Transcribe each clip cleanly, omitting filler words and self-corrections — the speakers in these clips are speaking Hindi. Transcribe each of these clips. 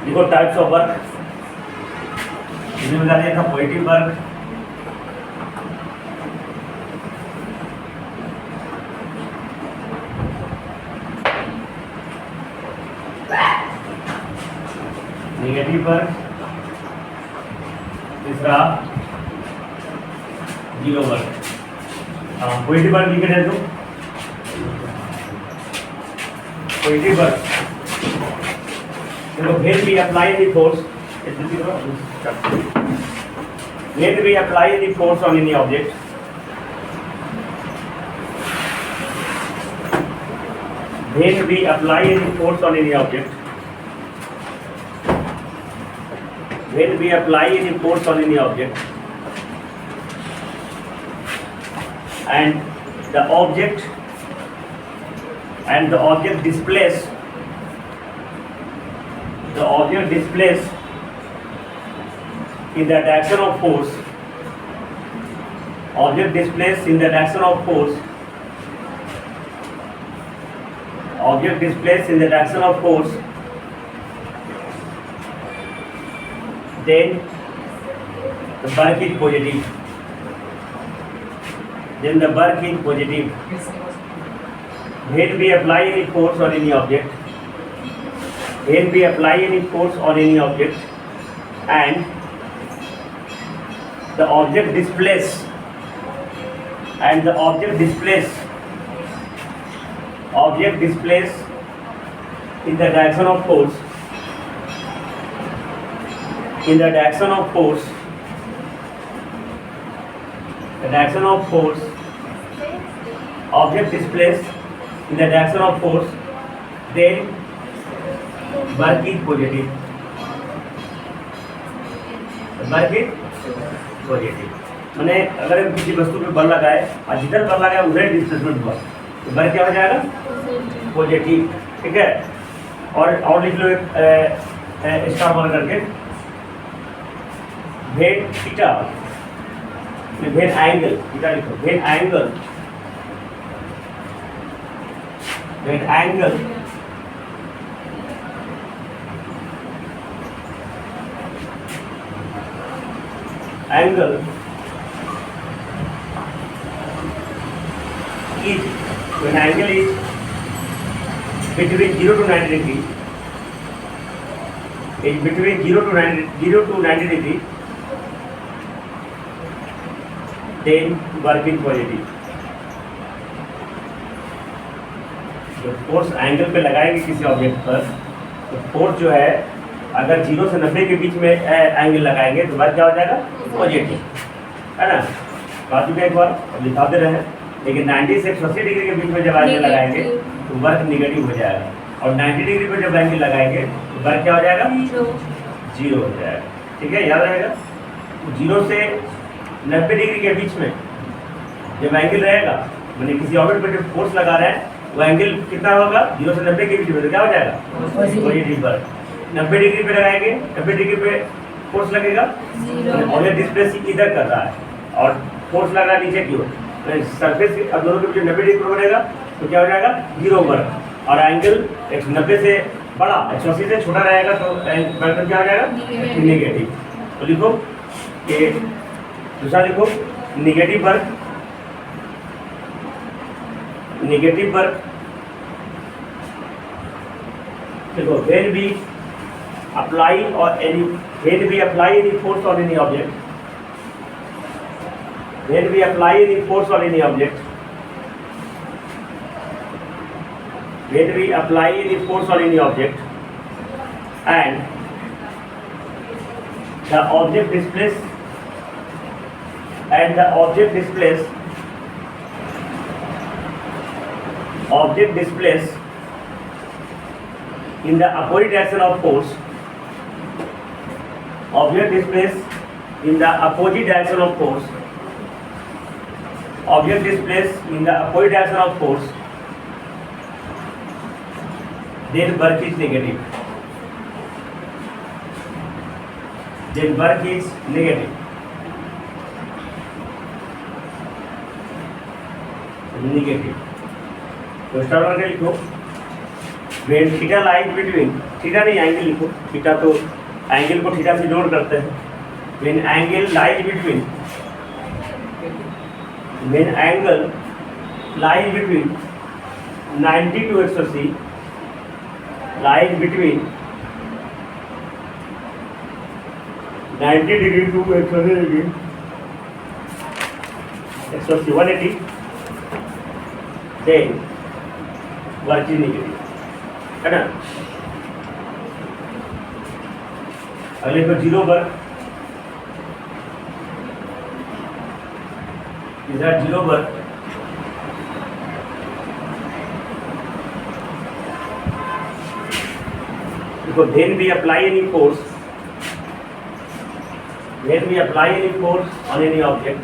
देखो टाइप्स ऑफ वर्क, इसमें बता दिया था पॉजिटिव वर्क, नेगेटिव वर्क, तीसरा जीरो वर्क। पॉजिटिव वर्क लिख रहे तो positive work when we apply any force, when we apply any force on any object, when we apply any force on any object, when we apply any force on any object, and the object displays in the direction of force, object displays in the direction of force, object displays in the direction of force, then the work is positive. Then the work is positive. When we apply any force on any object, when we apply any force on any object and the object displays in the direction of force, object displays in the direction of force, then work is positive, work is positive. मैंने अगर हम किसी वस्तु पे बल लगाए और जिधर बल लगाए उधर डिस्प्लेसमेंट हुआ तो वर्क क्या हो जाएगा? पॉजिटिव। ठीक है, और लिख लो एक स्टार मार करके, wet theta, wet angle, theta लिखो, wet angle, wet angle angle is, when angle is between 0 to 90 degree, is between 0 to 90 degree, then work is positive. तो फोर्स एंगल पे लगाएंगे किसी ऑब्जेक्ट पर, तो फोर्स जो है अगर 0 से 90 के बीच में एंगल लगाएंगे तो वर्क क्या हो जाएगा? पॉजिटिव, है ना? बात भी एक बार दिखाते रहे, लेकिन 90 से 180 डिग्री के बीच में जब एंगल लगाएंगे तो वर्क निगेटिव हो जाएगा, और 90 डिग्री पर जब एंगल लगाएंगे तो वर्क क्या हो जाएगा? जीरो हो जाएगा। ठीक है, याद रहेगा। 0 से 90 डिग्री के बीच में जब एंगल रहेगा, मैंने किसी ऑब्जेक्ट पर जब फोर्स लगा रहे हैं वो एंगल कितना होगा? 0 से 90 के बीच में, तो क्या हो जाएगा? Positive work. 90 डिग्री पे लगाएंगे, 90 डिग्री पे फोर्स लगेगा, ऑब्जेक्ट डिस्प्लेस इधर कर रहा है और फोर्स लग रहा है नीचे की ओर, सरफेस अब दोनों के बीच 90 डिग्री पर बनेगा तो क्या हो जाएगा? Zero work. और एंगल 190 से बड़ा 180 से छोटा रहेगा तो वर्क क्या हो जाएगा? निगेटिव। तो लिखो कि दूसरा लिखो, निगेटिव वर्क, नेगेटिव वर्क। देखो, when we apply any force on any object, when we apply any force on any object, when we apply any force on any object and the object displays in the opposite direction of force, object displays in the opposite direction of force, object displays in the opposite direction of force, then work is negative. Then work is negative. Negative. So start work लिखो. When theta lies between theta नहीं, एंगल लिखो। थीटा तो एंगल को थीटा से जोड़ करते हैं। When angle lies between 90 to 180, lies between 90 degree to 180 degree, 180, then working degree, है ना। अगले पर 0 पर, इधर 0 पर देखो, then we apply any force on any object,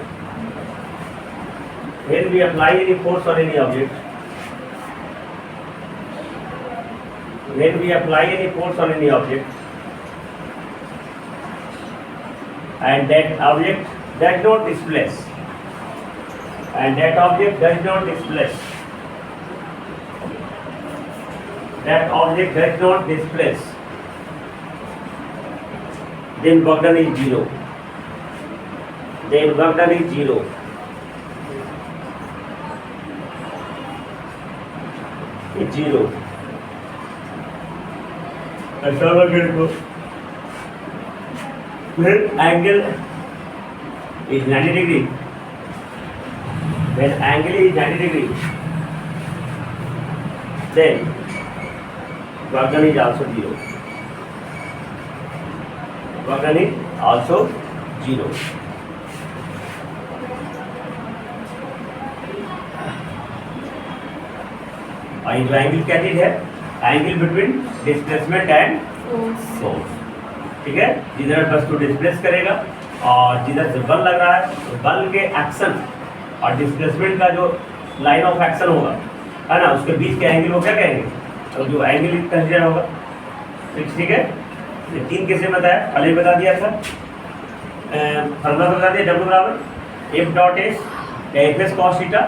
and that object does not displace, then work done is zero. It's zero. ऐसा लगे तो फिर angle is 90 degree. When angle is 90 degree, then work done is also zero. और ये जो एंगल क्या चीज है? Angle between displacement and force, ठीक है। जिधर बस को डिस्प्लेस करेगा और जिधर से बल लग रहा है, तो बल के एक्शन और डिस्प्लेसमेंट का जो लाइन ऑफ एक्शन होगा, है ना, उसके बीच के एंगल को क्या कहेंगे? तो जो एंगल कंसीडर होगा, ठीक है। ये 3 कैसे बताया? पहले ही बता दिया था, फॉर्मूला बता दिया, W बराबर F.S या Fs cos थीटा।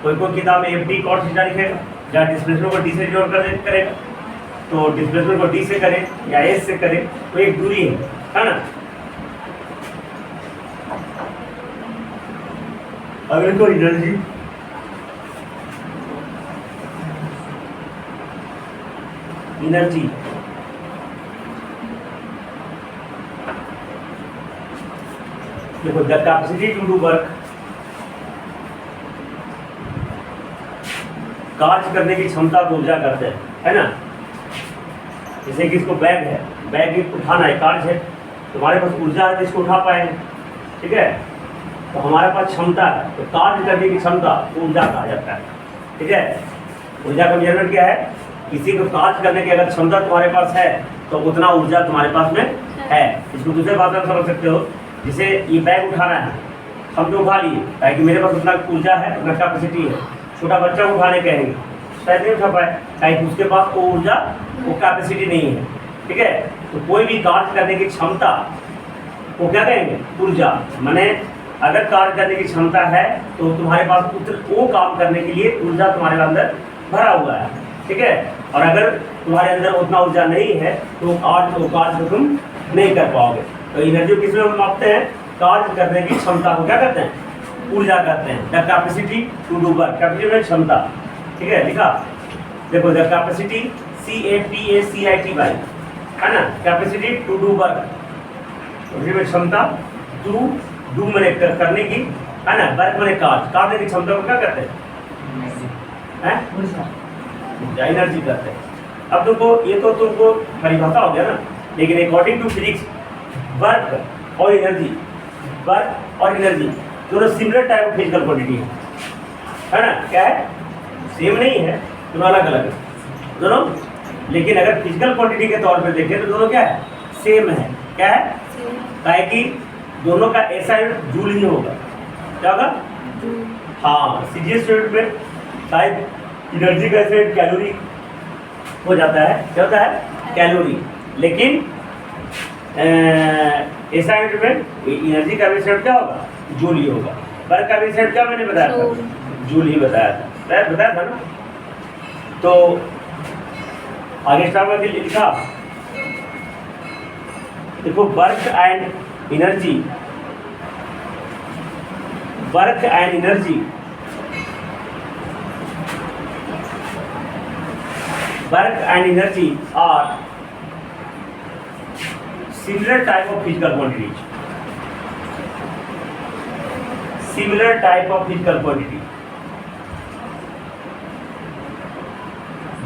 कोई किताब में FD cos थीटा लिखेगा, जहाँ डिस्प्लेसमेंट को D से जोड़ कर करेगा, तो डिस्प्लेसमेंट को D से करें या S से करें, तो एक दूरी है ना। अगर तो एनर्जी देखो, the capacity to do work, कार्य करने की क्षमता को ऊर्जा करते हैं, है ना। जैसे कि इसको बैग है, बैग उठाना है, कार्य है, तुम्हारे पास ऊर्जा है तो इसको उठा पाएंगे, ठीक है। तो हमारे पास क्षमता है, तो कार्य करने की क्षमता ऊर्जा कहा जाता है, ठीक है। ऊर्जा का मेजरमेंट क्या है? किसी को कार्य करने की अगर क्षमता तुम्हारे पास है तो उतना ऊर्जा तुम्हारे पास में है। इसको दूसरे बात में समझ सकते हो, जैसे ये बैग उठाना है, हम तो उठा लिए, ताकि मेरे पास उतना ऊर्जा है, उतना कैपेसिटी है। छोटा बच्चा उठाने कहेंगे, शायद नहीं उठा पाए, ताकि उसके पास वो ऊर्जा, वो कैपेसिटी नहीं है, ठीक है। तो कोई भी कार्य करने की क्षमता को क्या कहेंगे? ऊर्जा। माने अगर कार्य करने की क्षमता है तो तुम्हारे पास वो काम करने के लिए ऊर्जा तुम्हारे अंदर भरा हुआ है, ठीक है। और अगर तुम्हारे अंदर उतना ऊर्जा नहीं है तो कार्य को तुम नहीं कर पाओगे। तो एनर्जी किस में मापते हैं? कार्य करने की क्षमता को क्या कहते हैं? ऊर्जा कहते हैं। The capacity to do work, capacity में क्षमता, ठीक है, लिखा। देखो, द कैपेसिटी CAPACITY, है ना, कैपेसिटी टू डू वर्क, क्षमता, टू डू मैंने करने की, है ना, वर्क मैंने कार्य की क्षमता को क्या कहते हैं? एनर्जी कहते हैं। अब तुमको ये तो तुमको परिभाषा हो गया ना, लेकिन अकॉर्डिंग टू फिजिक्स वर्क और एनर्जी दोनों similar type of physical quantity है ना। क्या है? सेम नहीं है, दोनों अलग अलग है दोनों। लेकिन अगर फिजिकल क्वांटिटी के तौर पर देखें तो दोनों क्या है? सेम है। क्या है? ताकि दोनों का ऐसा जूल ही होगा। क्या होगा? हाँ, सीजीएस यूनिट में शायद एनर्जी का ऐसे कैलोरी हो जाता है। क्या होता है? कैलोरी। लेकिन ऐसा यूनिट में एनर्जी का रिजल्ट क्या होगा? जूल ही होगा। वर्क का रिजल्ट क्या मैंने बताया था? जूल ही बताया था, बताया था ना। तो आगे स्टार्ट में लिखा देखो work and energy, work and energy, work and energy are similar type of physical quantities, similar type of physical quantity,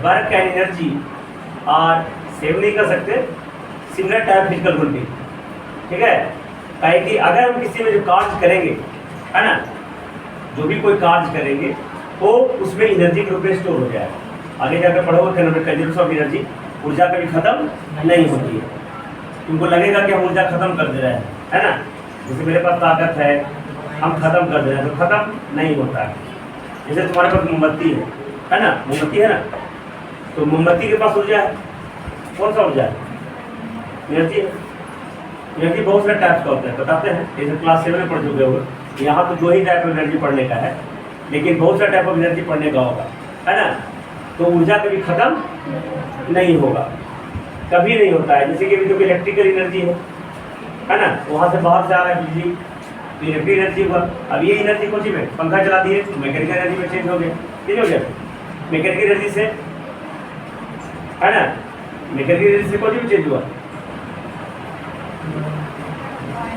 work and energy और सेम नहीं कर सकते, सिमिलर टाइप फिजिकल क्वांटिटी, ठीक है। कहे कि अगर हम किसी में जो कार्य करेंगे, है ना, जो भी कोई कार्य करेंगे वो उसमें एनर्जी के रूप में स्टोर हो जाएगा। आगे जाकर पढ़ोगे कंजर्वेशन ऑफ एनर्जी, ऊर्जा कभी खत्म नहीं होती है। तुमको लगेगा कि हम ऊर्जा खत्म कर दे रहे हैं, है ना, जैसे मेरे पास ताकत है हम खत्म कर दे रहे हैं, तो खत्म नहीं होता है। जैसे तुम्हारे पास मोमबत्ती है ना, मोमबत्ती है ना, तो मोमबत्ती के पास ऊर्जा है, कौन सा ऊर्जा है? एनर्जी है। एनर्जी बहुत सारे टाइप्स का होता है, बताते हैं, जैसे क्लास 7 में पढ़ चुके होंगे। यहाँ तो 2 ही टाइप ऑफ एनर्जी पढ़ने का है, लेकिन बहुत सारे टाइप ऑफ एनर्जी पढ़ने का होगा, है ना। तो ऊर्जा कभी खत्म नहीं होगा, कभी नहीं होता है। जैसे कि अभी जो इलेक्ट्रिकल एनर्जी है ना, वहाँ से बाहर से आ रहा है बिजली, तो इलेक्ट्रिक एनर्जी हुआ। अब ये एनर्जी कौन सी में पंखा चला दिए तो मैकेनिकल एनर्जी में चेंज हो गया, चेंज हो गया मैकेनिकल एनर्जी से, है ना, मैकेनिकल एनर्जी से कौन सी में चेंज हुआ?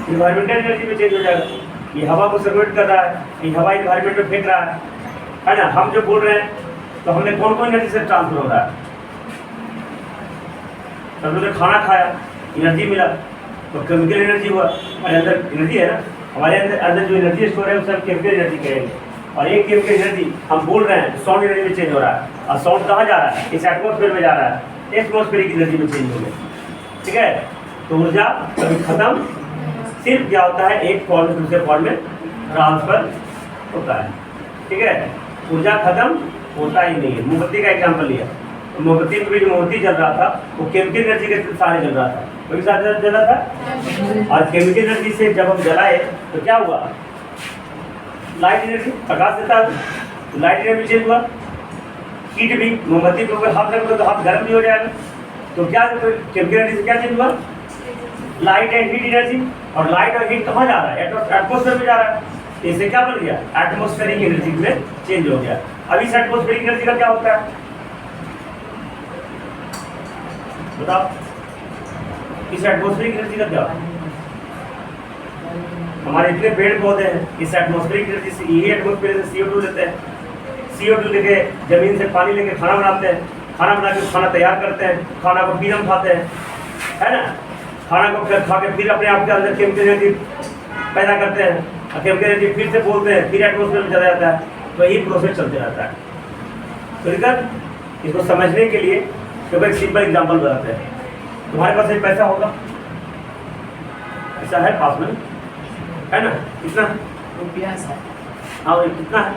इन्वायरमेंटल एनर्जी में चेंज हो जाएगा। ये हवा को सर्कुलेट कर रहा है, ये हवा इन्वायरमेंट में फेंक रहा है ना। हम जो बोल रहे हैं तो हमने कौन कौन एनर्जी से ट्रांसफर हो रहा है? सब लोग खाना खाया, एनर्जी मिला, तो केमिकल एनर्जी हुआ। हमारे अंदर एनर्जी है ना, हमारे अंदर जो एनर्जी स्टोर है उसे हम केमिकल एनर्जी कहेंगे। और एक केमिकल एनर्जी हम बोल रहे हैं साउंड एनर्जी में चेंज हो रहा है। और साउंड कहाँ जा रहा है? इस एटमॉस्फेयर में जा रहा है, एटमॉस्फेरिक एनर्जी में चेंज हो गया, ठीक है। तो ऊर्जा कभी खत्म, सिर्फ क्या होता है, एक फॉर्म से दूसरे फॉर्म में ट्रांसफर होता है, ठीक है। ऊर्जा खत्म होता ही नहीं है। मोमबत्ती का एग्जाम्पल लिया, तो मोमबत्ती में भी जो मोमबत्ती जल रहा था वो केमिकल एनर्जी के सहारे जल रहा था, कोई साथ जल रहा था। और केमिकल एनर्जी से जब हम जलाए तो क्या हुआ? लाइट एनर्जी, प्रकाश देता है, तो लाइट एनर्जी चेंज हुआ। हीट भी, मोमबत्ती के ऊपर हाथ रखोगे तो हाथ गर्म भी हो जाएगा, तो क्या केमिकल एनर्जी से क्या चेंज हुआ? Light and heat energy. और लाइट और हीट कहाँ जा रहा है? एटमॉस्फेयर में जा रहा है। इससे क्या बन गया? एटमॉस्फेरिक एनर्जी में चेंज हो गया। अब इस एटमॉस्फेरिक एनर्जी का क्या होता है बताओ? इस एटमॉस्फेरिक एनर्जी का क्या होता है? हमारे इतने पेड़ पौधे हैं, इस एटमॉस्फेरिक एनर्जी से, यही एटमॉस्फेयर से CO2 लेते हैं, CO2 लेके जमीन से पानी लेके खाना बनाते हैं, खाना बना के खाना तैयार करते हैं, खाना को फिर हम खाते हैं, है ना। खाना को खा के फिर अपने आप के अंदर केमिकल एनर्जी पैदा करते हैं, और केमिकल एनर्जी फिर से बोलते हैं, फिर एटमॉस्फेयर में चला जाता है। तो यही प्रोसेस चलते रहता है। तो इधर इसको समझने के लिए तो एक सिंपल एग्जांपल बताते हैं। तुम्हारे पास एक पैसा होगा, ऐसा है पास में, है ना, कितना रुपया है? हाँ, कितना है?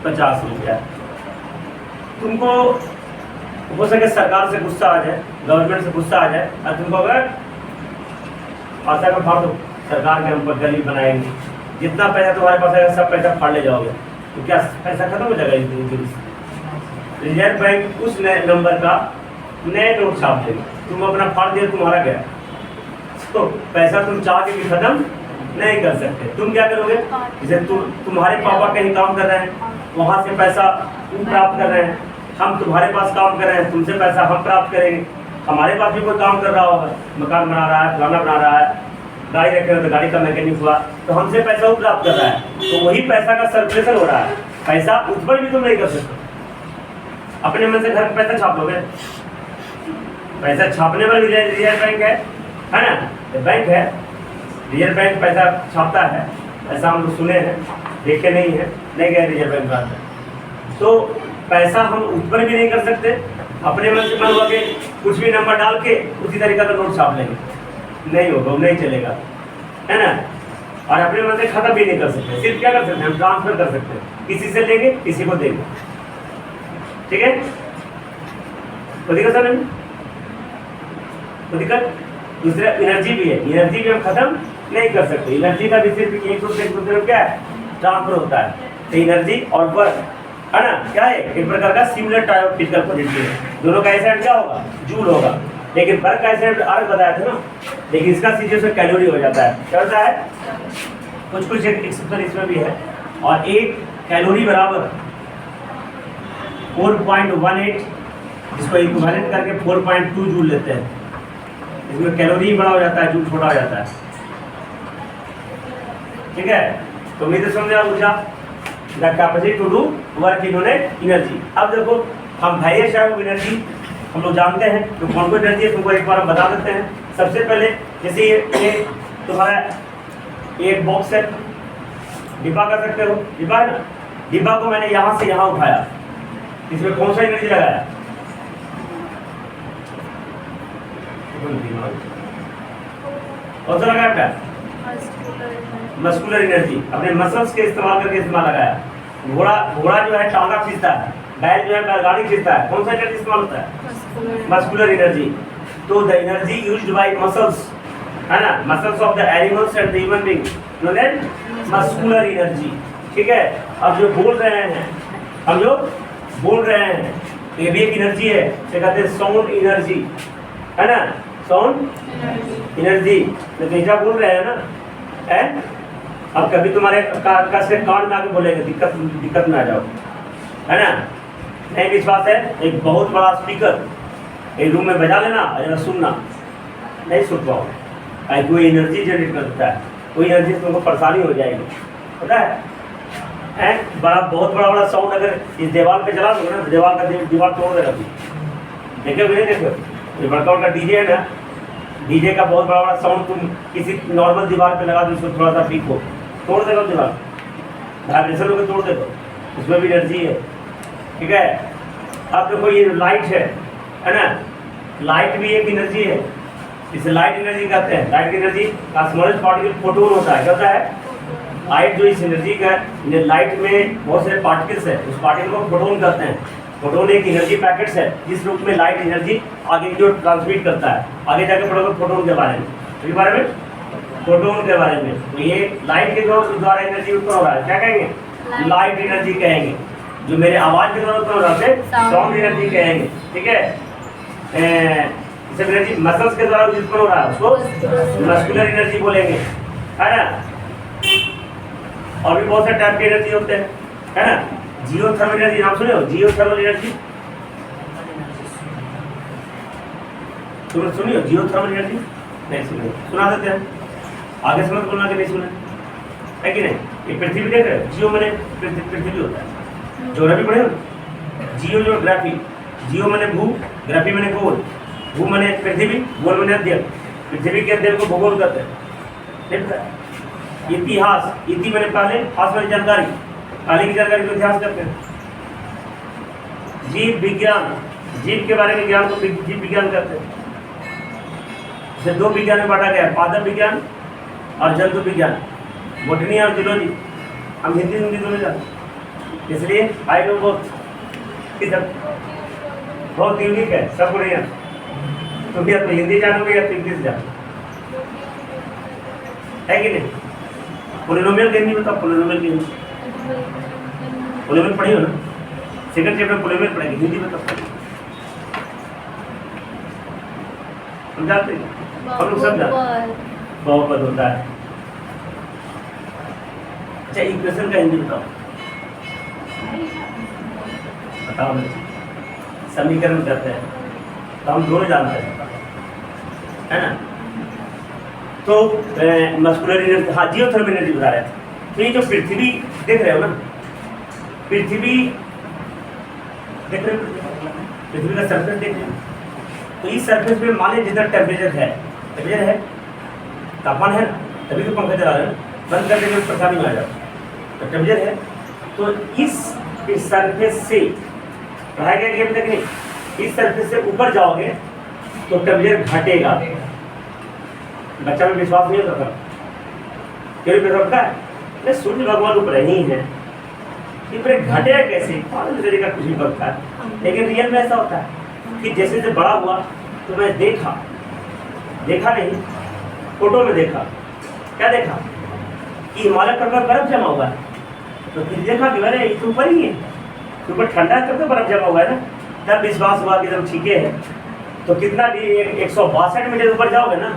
50 रुपया। तुमको हो सके सरकार से गुस्सा आ जाए, गवर्नमेंट से गुस्सा आ जाए, और तुमको अगर आशा का फाड़ दो, सरकार के हम पर गरीब बनाएंगे, जितना पैसा तुम्हारे पास आएगा सब पैसा फाड़ ले जाओगे, तो क्या पैसा खत्म हो जाएगा? रिजर्व बैंक उस नए नंबर का नए नोट छाप देगा, तुम अपना फाड़ दिया, तुम्हारा गया। तो पैसा तुम चाह के भी खत्म नहीं कर सकते। तुम क्या करोगे? जैसे तुम्हारे पापा कहीं काम कर रहे हैं, वहाँ से पैसा तुम प्राप्त कर रहे हैं, हम तुम्हारे पास काम कर रहे हैं, तुमसे पैसा हम प्राप्त करेंगे। हमारे पास भी कोई काम कर रहा होगा, मकान बना रहा है, फलाना बना रहा है, गाड़ी रखे तो गाड़ी का मैकेनिक हुआ, तो हमसे पैसा वो प्राप्त कर रहा है, तो वही पैसा का सर्कुलेशन हो रहा है। पैसा उत्पन्न भी तुम नहीं कर सकते। अपने मन से घर में पैसा छाप लोगे? पैसा छापने वाली रिजर्व बैंक है ना, बैंक है, रिजर्व बैंक पैसा छापता है, ऐसा हम लोग सुने हैं, देखे नहीं है, नहीं गए रिजर्व बैंक का। तो पैसा हम उत्पन्न भी नहीं कर सकते, अपने मन से मन हुआ के कुछ भी नंबर डाल के उसी तरीका का नोट छाप लेंगे, नहीं होगा, नहीं चलेगा, है ना। और अपने मन से खत्म भी नहीं कर सकते। सिर्फ क्या कर सकते हैं? हम ट्रांसफर कर सकते हैं, किसी से लेंगे किसी को देंगे, ठीक है। तो दिक्कत है, तो दिक्कत दूसरा एनर्जी भी है, एनर्जी भी हम खत्म नहीं कर सकते। एनर्जी का भी सिर्फ एक दूसरे क्या है? ट्रांसफर होता है। तो एनर्जी और वर्क, है ना, क्या है? एक प्रकार का similar type of physical quantity है। दोनों का ऐसा क्या होगा? जूल होगा। लेकिन वर्क का ऐसे अलग बताया था ना, लेकिन इसका सीधे से कैलोरी हो जाता है। क्या होता है? कुछ कुछ एक्सेप्शन इसमें भी है। और एक कैलोरी बराबर 4.18, जिसको इक्विवेलेंट करके 4.2 जूल लेते हैं। इसमें कैलोरी बड़ा हो जाता है, जूल छोटा हो जाता है। ठीक है, तो उम्मीद है समझ आओ। ऊर्जा the capacity to do work in energy. अब देखो, हम वेरियस टाइप ऑफ एनर्जी हम लोग जानते हैं, तो कौन कौन एनर्जी है तुमको एक बार हम बता देते हैं। सबसे पहले जैसे ये तुम्हारा एक बॉक्स है, डिब्बा कर सकते हो, डिब्बा है ना, डिब्बा को मैंने यहाँ से यहाँ उठाया, इसमें कौन सा एनर्जी लगाया? कौन सा लगाया बेटा? मस्कुलर एनर्जी, अपने मसल्स के इस्तेमाल करके इस्तेमाल लगाया। घोड़ा जो है टांगा खींचता है, बैल जो है बैलगाड़ी खींचता है, कौन सा एनर्जी इस्तेमाल होता है? Muscular energy. तो the energy used by muscles, है ना, muscles of the animals and the human being known as muscular energy. ठीक है, अब जो बोल रहे हैं, हम जो बोल रहे हैं, ये भी एक एनर्जी है, इसे कहते हैं साउंड एनर्जी, है ना, साउंड एनर्जी। तो जैसा बोल रहे हैं ना, है, अब कभी तुम्हारे से कान में आके बोलेंगे, दिक्कत में आ जाओ, है ना। नहीं विश्वास है, एक बहुत बड़ा स्पीकर एक रूम में बजा लेना और सुनना, नहीं सुन पाओ, कोई एनर्जी जनरेट करता है, कोई एनर्जी से तुमको परेशानी हो जाएगी, पता है। बहुत बड़ा साउंड अगर इस दीवार पे चला दो ना, दीवार तोड़ देगा। देखो नहीं देखो, ये बड़का डीजे है ना, डीजे का बहुत बड़ा साउंड तुम किसी नॉर्मल दीवार पे लगा दो, इसको थोड़ा सा पीको, तोड़ देगा दीवार, वाइब्रेशन होकर तोड़ देगा, उसमें भी एनर्जी है। ठीक है, अब देखो ये लाइट है ना, लाइट भी एक एनर्जी है, इसे लाइट एनर्जी कहते हैं। लाइट की एनर्जी का स्मॉलेस्ट पार्टिकल फोटोन होता है। क्या होता है? लाइट जो इस एनर्जी का, लाइट में बहुत सारे पार्टिकल्स है, उस पार्टिकल को फोटोन कहते हैं। फोटोन एक एनर्जी पैकेट्स है, जिस रूप में लाइट एनर्जी आगे जो ट्रांसमिट करता है। आगे जाके पढ़ोगे फोटोन के बारे में, इसके बारे में, फोटोन के बारे में। तो ये लाइट के द्वारा एनर्जी उत्पन्न हो रहा है, क्या कहेंगे? लाइट एनर्जी कहेंगे। जो मेरे आवाज के द्वारा उत्पन्न हो रहा है साउंड एनर्जी कहेंगे। ठीक है, एनर्जी मसल्स के द्वारा उत्पन्न हो रहा है, उसको मस्कुलर एनर्जी बोलेंगे, है ना। और भी बहुत सारे टाइप के एनर्जी होते हैं, है ना। जियोथर्मल एनर्जी नाम सुने हो? जियोथर्मल एनर्जी तुमने सुनी हो? जियोथर्मल एनर्जी नहीं सुनी, सुना देते हैं, आगे समझ बोलना कि नहीं सुने, है कि नहीं। ये पृथ्वी देख रहे हो, जियो मैंने पृथ्वी होता है, ज्योग्राफी पढ़े हो, जियो जो ग्राफी, जियो मैंने भू, ग्राफी मैंने गोल, भू मैंने पृथ्वी, गोल मैंने अध्ययन, पृथ्वी के अध्ययन को भूगोल कहते हैं। इतिहास, इति मैंने पहले, हास मैंने जानकारी, पहले की जानकारी को इतिहास करते हैं। जीव विज्ञान, जीव के बारे में ज्ञान को जीव विज्ञान करते हैं। इसे दो विज्ञान में बांटा गया है, पादप विज्ञान और जंतु विज्ञान, बोटनी और जूलॉजी। हम हिंदी दोनों जानते, इसलिए आई नो बोथ, बहुत यूनिक है, सब बढ़िया। तुम या तो हिंदी जानोगे या तो इंग्लिश जानो, है कि नहीं। पोलिनोमियल की हिंदी बताओ, पोलिनोमियल की हिंदी, पोलिनोमियल पढ़ी हो ना, सेकंड चैप्टर पोलिनोमियल पढ़ेगी, हिंदी बताओ। हम जानते हैं, हम लोग सब जानते, बहुपद होता है। अच्छा, इक्वेशन का हिंदी बताओ, बताओ मुझे। समीकरण करते हैं तो हम दोनों जानते हैं, है ना। तो मस्कुलर एनर्जी, हाँ, जियोथर्मल एनर्जी बता रहे थे। तो ये जो पृथ्वी देख रहे हो ना, पृथ्वी देख रहे हो, पृथ्वी का सरफेस देख रहे हो, तो इस सरफेस पे मान लीजिए जितना टेम्परेचर है, तापमान है ना, तभी तो पंखा चला रहे हैं, बंद कर देंगे परेशानी में आ जाओ, तो टेम्परेचर है। तो इस सरफेस से पढ़ाया गया कि अभी तक नहीं, इस सरफेस से ऊपर जाओगे तो टेम्परेचर घटेगा। बच्चा में विश्वास नहीं होता था, क्यों पता है? सूर्य भगवान ऊपर ही है, फिर घटेगा कैसे? पानी का कुछ भी पड़ता है, लेकिन रियल में ऐसा होता है कि जैसे जैसे बड़ा हुआ तो मैं देखा नहीं, फोटो में देखा, क्या देखा कि हिमालय पर बर्फ जमा हुआ है, तो फिर देखा कि अरे ये तो ऊपर ही है, ऊपर ठंडा है तब तो बर्फ जमा हुआ है ना, तब विश्वास हुआ कि जब ठीक है, तो कितना 162 मीटर ऊपर जाओगे ना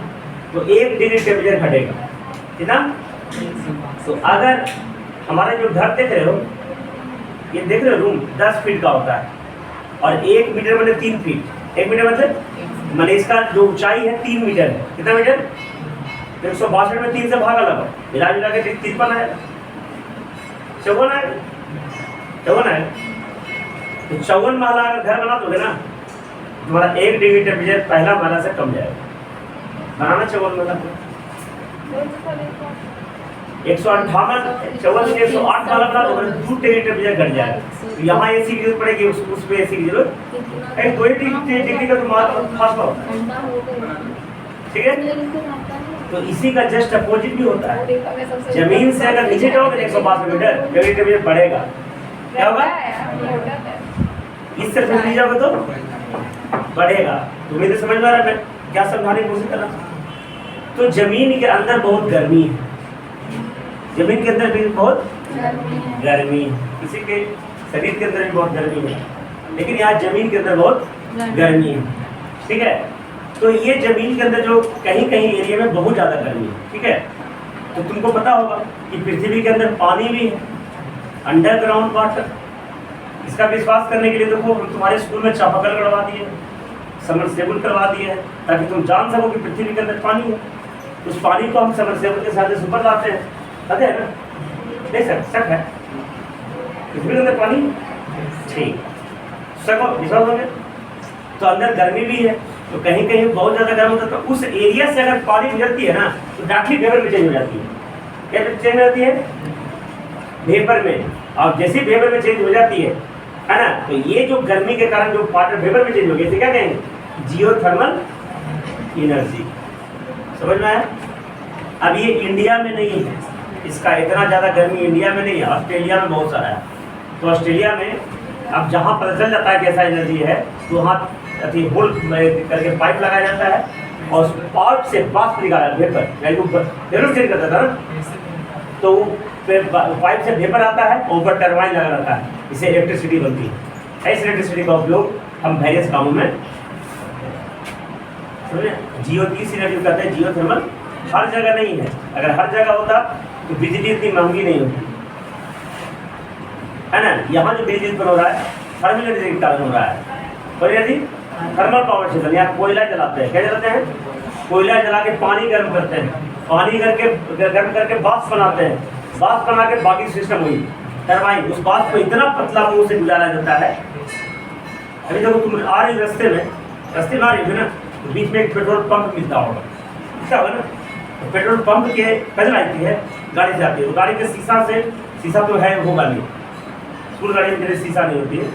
तो 1 डिग्री टेम्परेचर घटेगा। कितना? तो अगर हमारा जो घर देख रहे हो, ये देख रहे हो रूम 10 फीट का होता है और 1 मीटर मतलब 3 फीट। 1 मीटर मतलब मैंने इसका जो ऊंचाई है 3 मीटर है। कितना मीटर? 162 में 3 से भागा लगाओ, मिला जुला के 53 आएगा, 54 आएगा, 54 आएगा। तो 54 महला घर बना दोगे ना, तुम्हारा 1 डिग्री टेम्परेचर पहला महला से कम जाएगा। बनाना 54 महला 158 54 108 महला बना दोगे 2 डिग्री टेम्परेचर घट जाएगा। तो यहाँ एसी की जरूरत पड़ेगी, उस पे एसी की जरूरत एक 2 डिग्री का तुम्हारा फासला होता है। ठीक है, तो इसी का जस्ट अपोजिट भी होता है। जमीन से अगर नीचे जाओगे 162 मीटर डिग्री टेम्परेचर बढ़ेगा। क्या होगा? इस तरफ नीचे जाओगे तो बढ़ेगा। तुम्हें तो समझ में आ रहा है मैं क्या समझाने की कोशिश कर रहा हूँ। तो जमीन के अंदर बहुत गर्मी है, जमीन के अंदर भी बहुत गर्मी है, किसी के शरीर के अंदर भी बहुत गर्मी है, लेकिन यहाँ जमीन के अंदर बहुत गर्मी है। ठीक है, तो ये जमीन के अंदर जो कहीं कहीं एरिया में बहुत ज़्यादा गर्मी है। ठीक है, तो तुमको पता होगा कि पृथ्वी के अंदर पानी भी है, अंडरग्राउंड वाटर। इसका विश्वास करने के लिए देखो तुम्हारे स्कूल में चापाकल करवा दिए, समरसेबुल करवा दिए हैं, ताकि तुम जान सको कि पृथ्वी के अंदर पानी है। उस पानी को हम समरसेबुल के साथ ऊपर लाते हैं, पता है ना? देख शक है पृथ्वी के अंदर पानी? ठीक, सको विश्वास हो गया। तो अंदर गर्मी भी है, तो कहीं कहीं बहुत ज़्यादा गर्म होता है, तो उस एरिया से अगर पानी गुजरती है ना तो डायरेक्टली वेपर में चेंज हो जाती है। क्या चेंज हो जाती है? वेपर में। और जैसे वेपर में चेंज हो जाती है ना, तो ये जो गर्मी के कारण जो वाटर वेपर में चेंज हो गया, इसे क्या कहेंगे? Geothermal energy. समझ में आया? अब ये इंडिया में नहीं है, इसका इतना ज़्यादा गर्मी इंडिया में नहीं है, ऑस्ट्रेलिया में बहुत सारा है। तो ऑस्ट्रेलिया में अब जहाँ पता चल जाता है कैसा एनर्जी है, तो वहाँ अति होल करके पाइप लगाया जाता है और पाइप से वाष्प निकाला वेपर, यानी वेपर चेंज करता था ना, तो पाइप से वेपर आता है और ऊपर टरबाइन लगा रहता है, इससे इलेक्ट्रिसिटी बनती है। इस इलेक्ट्रिसिटी का उपयोग हम वेरियस कामों में समझे। जियोथर्मल एनर्जी कहते हैं। जियोथर्मल हर जगह नहीं है, अगर हर जगह होता तो बिजली इतनी महंगी नहीं होती है ना। यहाँ जो बिजली उत्पन्न हो रहा है थर्मल एनर्जी के कारण हो रहा है। और यदि थर्मल पावर स्टेशन यहाँ कोयला जलाते हैं, क्या जलाते हैं? कोयला जला के पानी गर्म करते हैं, पानी गर्म करके वाष्प बनाते हैं, वाष्प बना के बाकी सिस्टम हुई टरबाइन, उस वाष्प को इतना पतला मुंह से गुजारा जाता है। अभी जब तुम आ रही रास्ते में आ रही हो ना, तो बीच में एक पेट्रोल पंप मिलता होगा, क्या होगा ना, तो पेट्रोल पंप के पैदल आती है, गाड़ी से आती है, तो गाड़ी के शीशा तो है वो गाड़ी, स्कूल गाड़ी में जैसे शीशा नहीं होती है,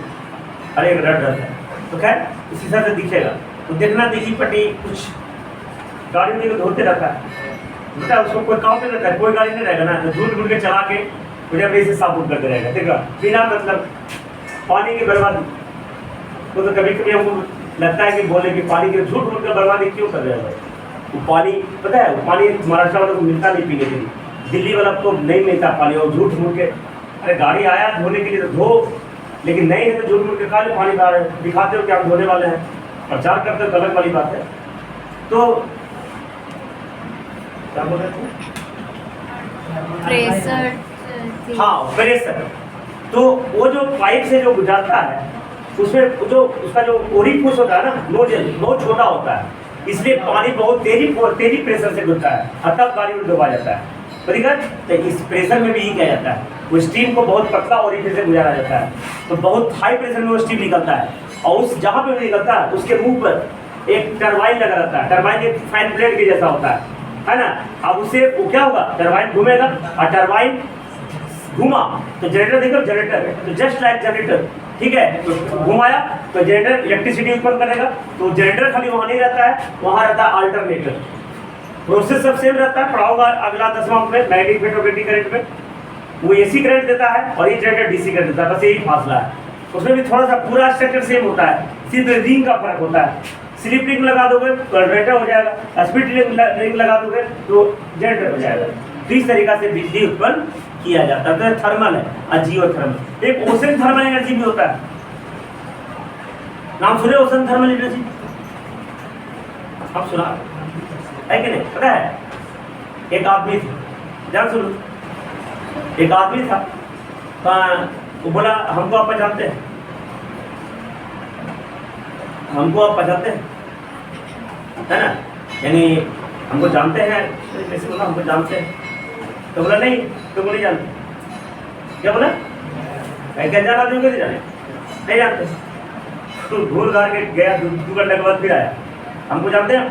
हर एक रड रहता है, तो खैर शीशा से दिखेगा, तो देखना देखी पट्टी कुछ गाड़ी में धोते रहता है, बेटा उसको कोई काम नहीं रहता है, कोई गाड़ी नहीं रहेगा ना, तो झूठ के चला के मुझे अपने से साबुत करते रहेगा, देखा बिना मतलब पानी की बर्बादी। तो कभी कभी हमको लगता है कि बोले कि पानी की झूठ कर बर्बादी क्यों कर रहे हैं। वो पानी पता है, वो पानी महाराष्ट्र वालों को मिलता नहीं पीने के लिए, दिल्ली वाला को नहीं मिलता पानी, और झूठ मूठ के अरे गाड़ी आया धोने के लिए तो धो, लेकिन नहीं है तो झूठ मूठ के खाली पानी खा रहे हैं, दिखाते हो कि हम धोने वाले हैं, प्रचार करते हो, गलत वाली बात है। तो क्या बोल रहे थे? प्रेशर। हाँ प्रेशर। तो वो जो पाइप से जो गुजरता है उसमें जो उसका जो ओरिफिस होता है ना, नोजल बहुत छोटा होता है, इसलिए पानी बहुत तेजी प्रेशर से गुजरता है, तब गाड़ी में डुबा जाता है। तो इस प्रेशर में भी यही किया जाता है, वो स्टीम को बहुत पतला ओरिफिस से गुजारा जाता है, तो बहुत हाई प्रेशर में वो स्टीम निकलता है, और उस जहाँ पे निकलता है उसके मुंह पर एक टरबाइन लगा रहता है, टरबाइन एक फैन ब्लेड के जैसा होता है ना। अब उसे वो क्या होगा, टरबाइन घूमेगा, और टरबाइन घुमा तो जनरेटर देखो, जनरेटर तो जस्ट लाइक जनरेटर, ठीक है, तो घुमाया तो जनरेटर इलेक्ट्रिसिटी उत्पन्न करेगा, तो जनरेटर खाली वहाँ नहीं रहता है, वहाँ रहता है अल्टरनेटर। प्रोसेस सब सेम रहता है, पढ़ा होगा अगला 10वां में मैग्नेटिक फील्ड और इलेक्ट्रिक करंट में, वो एसी करंट देता है और ये जनरेटर डीसी करंट देता है, बस यही फासला है। उसमें भी थोड़ा सा पूरा स्ट्रक्चर सेम होता है, सिर्फ रिंग का फर्क होता है। स्लिप रिंग लगा दोगे तो जनरेटर हो जाएगा, स्पीड रिंग लगा दोगे तो जनरेटर हो जाएगा। तो इस तरीका से बिजली उत्पन्न किया जाता है। तो थर्मल है और जियोथर्मल। एक ओशन थर्मल एनर्जी भी होता है, नाम सुने ओशन थर्मल एनर्जी? अब सुना है कि नहीं? पता है एक आदमी था, ध्यान सुनो, एक आदमी था, वो बोला हमको आप पहचानते हैं, हमको आप पहचानते हैं, है ना, यानी हमको जानते हैं, कैसे बोला हमको जानते हैं, तो बोला नहीं तुमको नहीं जानते। क्या बोला? क्या जाना तुमको नहीं जाने, नहीं जानते। तो घूर घार के गया, 2 घंटे के बाद फिर आया, हमको जानते हैं?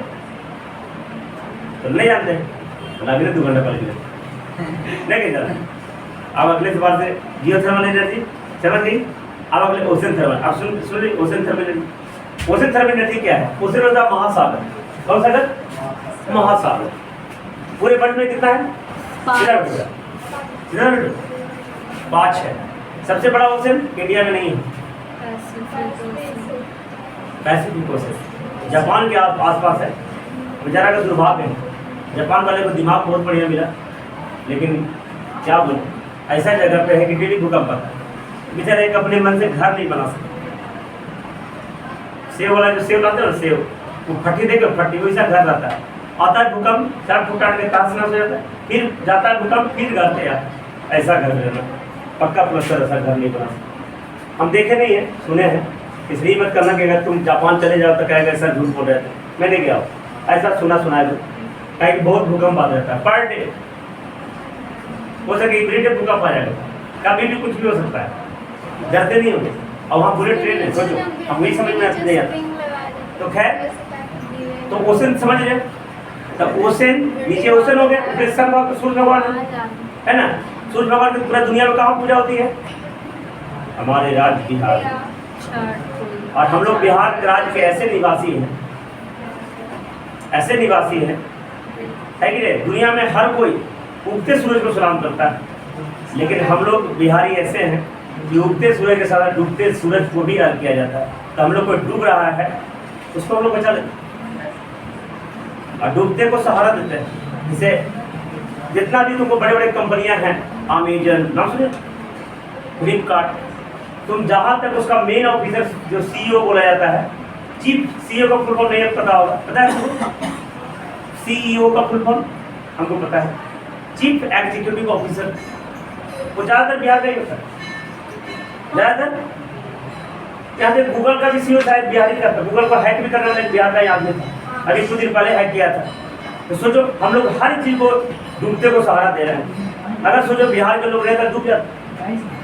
तो नहीं जानते। बोला अगले 2 घंटे पहले नहीं जाना। अब अगले सवाल से जियोथर्मल एनर्जी समझ गई। अब अगले ओशन थर्मल, अब सुन ली ocean thermal energy. Ocean thermal energy क्या है? ओशन होता है महासागर। कौन सागर? महासागर। पूरे वर्ल्ड में कितना है? 5 है। सबसे बड़ा ओशन इंडिया में नहीं है, पैसिफिक ओशन जापान के आसपास है। बेचारा का दुर्भाग्य है, जापान वाले को दिमाग बहुत बढ़िया मिला, लेकिन क्या बोले ऐसा जगह पे है कि डेली भूकंप आता है। बेचारा एक अपने मन से घर नहीं बना सकता। सेव वाला जो सेव लाते हैं ना, सेव वो फटी देकर फटी वैसा घर रहता है। आता है भूकंप, 4 फुट के ताश नष्ट हो जाता है, फिर जाता है भूकंप, फिर घर पे आता। ऐसा घर रहना पक्का प्लस्तर, ऐसा घर नहीं बना सकता। हम देखे नहीं है, सुने हैं, इसलिए मत करना कि अगर तुम जापान चले जाओ तो कहेगा ऐसा झूठ बोल रहे थे। मैं नहीं गया, ऐसा सुना है कहीं कि बहुत भूकंप आ जाता है पर डे, हो सके इमीडिएट भूकंप आ जाएगा, कभी भी कुछ भी हो सकता है, डरते नहीं होंगे। और वहाँ बुलेट ट्रेन है, सोचो हम नहीं समझ में नहीं आता। तो खैर, तो ओशन समझ रहे, तो ओशन नीचे ओशन हो गया, फिर सूर्य भगवान है ना। सूर्य भगवान की पूरा दुनिया में कहाँ पूजा होती है? हमारे राज्य बिहार। और हम लोग बिहार राज्य के ऐसे निवासी हैं, ऐसे निवासी हैं, है कि नहीं? दुनिया में हर कोई उगते सूरज को सलाम करता है, लेकिन हम लोग बिहारी ऐसे हैं कि उगते सूरज के साथ डूबते सूरज को भी याद किया जाता है। तो हम लोग को डूब रहा है उसको हम लोग बचा लेते और डूबते को सहारा देते हैं। जैसे जितना भी तुमको बड़े बड़े कंपनियां हैं, अमेजन नाम सुने, फ्लिपकार्ट, तुम जहाँ तक उसका मेन ऑफिसर जो CEO बोला जाता है, चीफ CEO का फुल फॉर्म नहीं पता होगा, पता है? CEO का फुल फॉर्म हमको पता है, चीफ एग्जीक्यूटिव ऑफिसर। वो ज़्यादातर बिहार का ही होता है, ज़्यादातर। यहाँ पे गूगल का भी CEO शायद बिहारी का था, गूगल को हैक भी करने वाला बिहार का ही आदमी था, अभी कुछ दिन पहले हैक किया था। तो सोचो हम लोग हर चीज़ को डूबते को सहारा दे रहे हैं। अगर सोचो बिहार के लोग रहकर डूब जाते,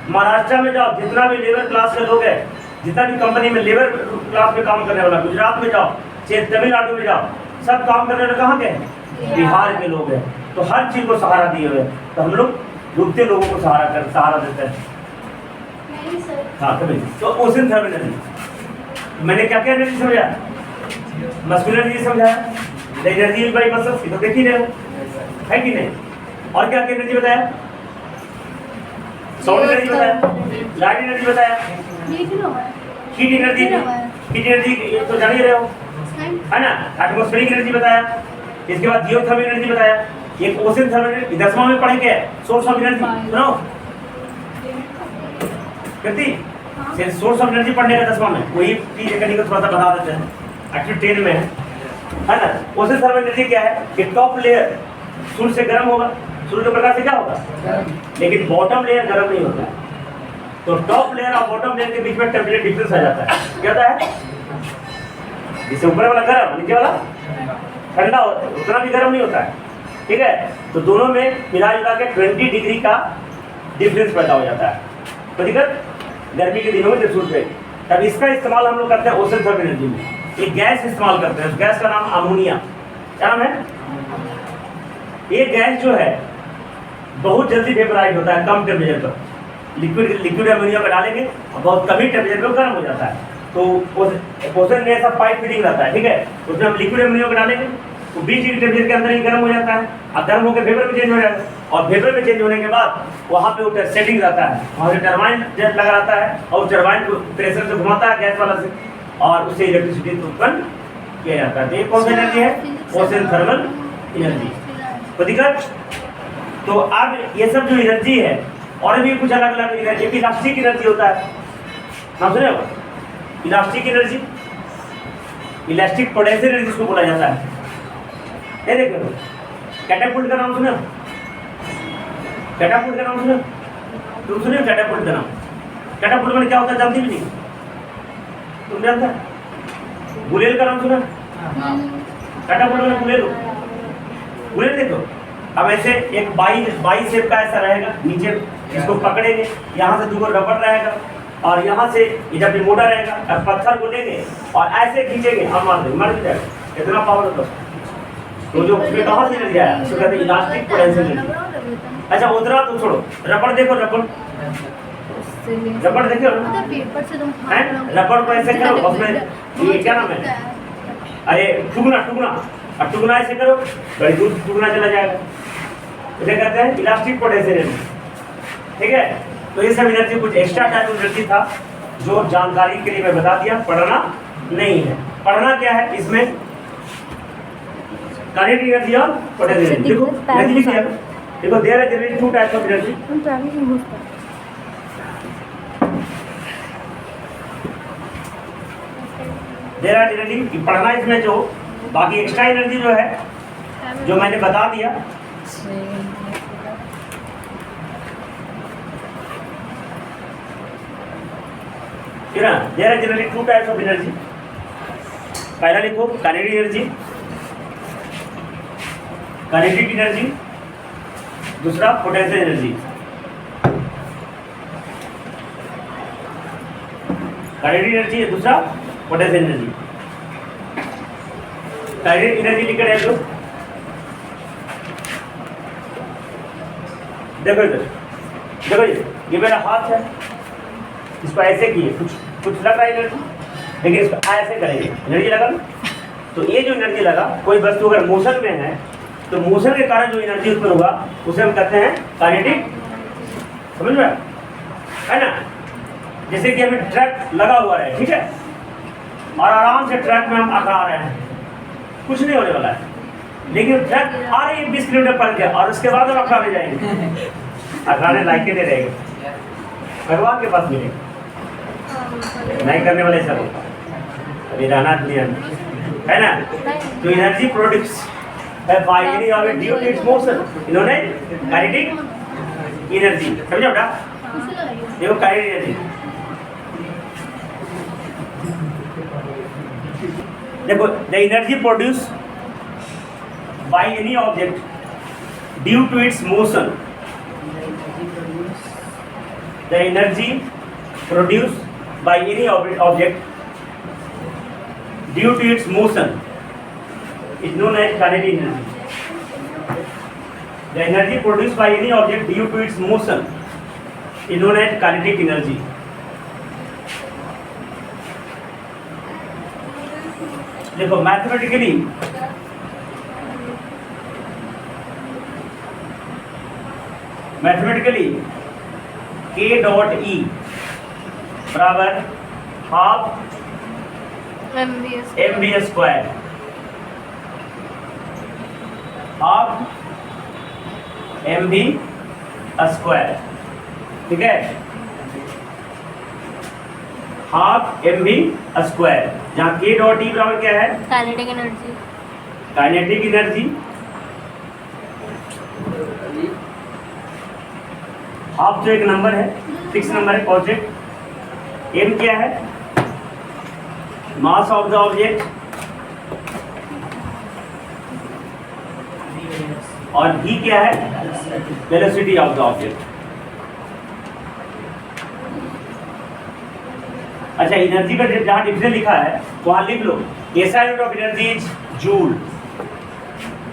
महाराष्ट्र में जाओ, जितना भी लेबर क्लास के लोग हैं, जितना भी कंपनी में लेबर क्लास में काम करने वाला, गुजरात में जाओ, तमिलनाडु में जाओ, सब काम करने वाले कहाँ के हैं? बिहार के लोग हैं। तो हर चीज़ को सहारा दिए हुए, तो हम लोग डूबते लोगों को सहारा देते हैं। हाँ कभी तो ओशन थर्मल एनर्जी मैंने क्या क्या एनर्जी समझाया? मस्कुलर एनर्जी समझाया, एनर्जी बाई मसल्स, तो देख ही रहे हो, है कि नहीं? और क्या क्या एनर्जी बताया? साउंड एनर्जी बताया, लाइट एनर्जी बताया, हीट एनर्जी, हीट एनर्जी तो जान ही रहे हो, है ना। एटमॉस्फेरिक एनर्जी बताया, इसके बाद जियोथर्मल एनर्जी बताया, एक ओशन थर्मल एनर्जी 10वां में पढ़े के सोर्स ऑफ एनर्जी सुनो करती, सोर्स ऑफ एनर्जी पढ़ने का 10वां में, वही चीज करने को थोड़ा सा बता देते हैं, एक्चुअली 10 में है ना। ओशन थर्मल एनर्जी क्या है कि टॉप लेयर सूर्य से गर्म होगा, सूर्य के प्रकाश से क्या होगा, लेकिन बॉटम लेयर गर्म नहीं होता है। तो टॉप लेयर और बॉटम लेयर के बीच में टेम्परेचर डिफरेंस आ जाता है। क्या होता है? जिससे ऊपर वाला गर्म, नीचे वाला ठंडा होता है, उतना भी गर्म नहीं होता है, ठीक है। तो दोनों में मिला जुला के 20 डिग्री का डिफरेंस पैदा हो जाता है। तो दिक्कत गर्मी के दिनों में जब सूर्य, तब इसका इस्तेमाल हम लोग करते हैं ओशन थर्मल एनर्जी में। एक गैस इस्तेमाल करते हैं, गैस का नाम अमोनिया। क्या नाम है? ये गैस जो है बहुत जल्दी वेपराइज होता है कम टेम्परेचर पर। लिक्विड अमोनिया में डालेंगे और बहुत कम ही टेम्परेचर पर गर्म हो जाता है। तो ओशन में ऐसा पाइप फिटिंग रहता है, ठीक है, उसमें हम लिक्विड अमोनिया को डालेंगे तो 20 डिग्री टेम्परेचर के अंदर ही गर्म हो जाता है, और गर्म होकर वेपर में चेंज हो जाता है, और वेपर में चेंज होने के बाद वहाँ पे वो सेटिंग रहता है, वहाँ से टरबाइन जेट लगा रहता है, और टरबाइन को प्रेशर से घुमाता है गैस वाला से, और उससे इलेक्ट्रिसिटी उत्पन्न किया जाता है। तो ये कौन सी एनर्जी है? Ocean thermal energy. तो दिक्कत, तो अब ये सब जो एनर्जी है और भी कुछ अलग अलग एनर्जी, इलास्टिक एनर्जी होता है, नाम सुने हो? Elastic energy elastic potential energy जिसको बोला जाता है। ये देखो कैटापुल्ट का नाम सुना, कैटापुल्ट का नाम सुना, तुम सुने कैटापुल्ट का नाम? कैटापुल्ट में क्या होता है जानती भी नहीं, तुम जानता? गुलेल का नाम सुना? कैटापुल्ट में गुलेल, गुलेल देखो अब ऐसे एक बाई शेप का ऐसा रहेगा, नीचे इसको पकड़ेंगे, यहाँ से दो रबड़ रहेगा और यहाँ से जब भी मोटा रहेगा अब पत्थर को लेंगे और ऐसे खींचेंगे, हम मार देंगे, मर भी जाएगा, इतना पावर होता है। तो जो उसमें कहाँ से लग जाए उसको कहते हैं इलास्टिक पोटेंशियल एनर्जी। अच्छा उधरा तो छोड़ो, रबड़ देखो, रबड़ रबड़ देखो हैं, रबड़ को ऐसे करो, उसमें ये क्या नाम है, अरे टुकना टुकना, और टुकना ऐसे करो, बड़ी दूर टुकना चला जाएगा, इसे कहते हैं इलास्टिक पोटेंशियल एनर्जी। ठीक है, तो ये सब एनर्जी कुछ एक्स्ट्रा टाइप एनर्जी था जो जानकारी के लिए मैं बता दिया, पढ़ना नहीं है। पढ़ना क्या है इसमें, काइनेटिक एनर्जी और पोटेंशियल एनर्जी। देखो एनर्जी लिख दिया, देखो there are generally two types of energy. There are generally, पढ़ना इसमें जो बाकी एक्स्ट्रा एनर्जी जो है जो मैंने बता दिया, there are generally two types of energy. पहला लिखो काइनेटिक एनर्जी, काइनेटिक एनर्जी, दूसरा पोटेंशियल एनर्जी। काइनेटिक एनर्जी है, दूसरा पोटेंशियल एनर्जी। काइनेटिक एनर्जी लिख रहे हैं, देखो इधर, देखो ये मेरा हाथ है, इसको ऐसे किए, कुछ लग रहा है एनर्जी, लेकिन इसको ऐसे करेंगे, एनर्जी लगा। तो ये जो एनर्जी लगा, कोई वस्तु अगर मोशन में है तो मोशन के कारण जो एनर्जी उत्पन्न होगा उसे हम कहते हैं काइनेटिक, समझ में है ना। जैसे कि हमें ट्रक लगा हुआ है, ठीक है, और आराम से ट्रक में हम आ रहे हैं, कुछ नहीं होने वाला है, लेकिन ट्रक आ रही है 20 किलोमीटर पर के, और उसके बाद हम अखाड़े जाएंगे, अखाड़े लाइके दे रहेंगे, भगवान के पास मिलेंगे, नहीं करने वाले सब अभी रहना है ना। तो energy produce by any of it due to its motion, इन्होंने काइनेटिक एनर्जी, समझो बेटा, देखो काइनेटिक एनर्जी, देखो the energy produce by any object due to its motion, the energy produce by any object due to its motion is known as kinetic energy. The energy produced by any object due to its motion is known as kinetic energy. देखो मैथमेटिकली K डॉट E बराबर half mv square, half mv square, ठीक है, हाफ mv स्क्वायर, जहाँ k डॉट ई बराबर क्या है, kinetic energy, kinetic energy, half जो एक नंबर है, फिक्स नंबर है, ऑब्जेक्ट, m क्या है, मास ऑफ द ऑब्जेक्ट, और v क्या है, वेलोसिटी ऑफ द ऑब्जेक्ट। अच्छा एनर्जी का जहां डिफरेंस लिखा है वहां लिख लो, SI unit of energy is joule,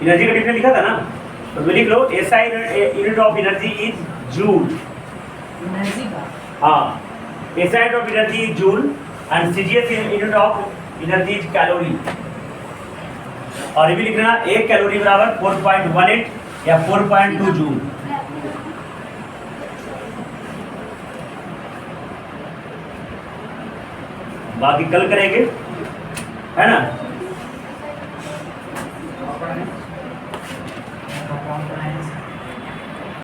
energy का डिफरेंस लिखा था ना, तो लिख लो SI unit of energy is joule, हाँ, SI unit of energy is joule and CGS unit of energy is calorie। और ये भी लिखना, एक कैलोरी बराबर 4.18 या 4.2 जूल। बाकी कल करेंगे, है ना।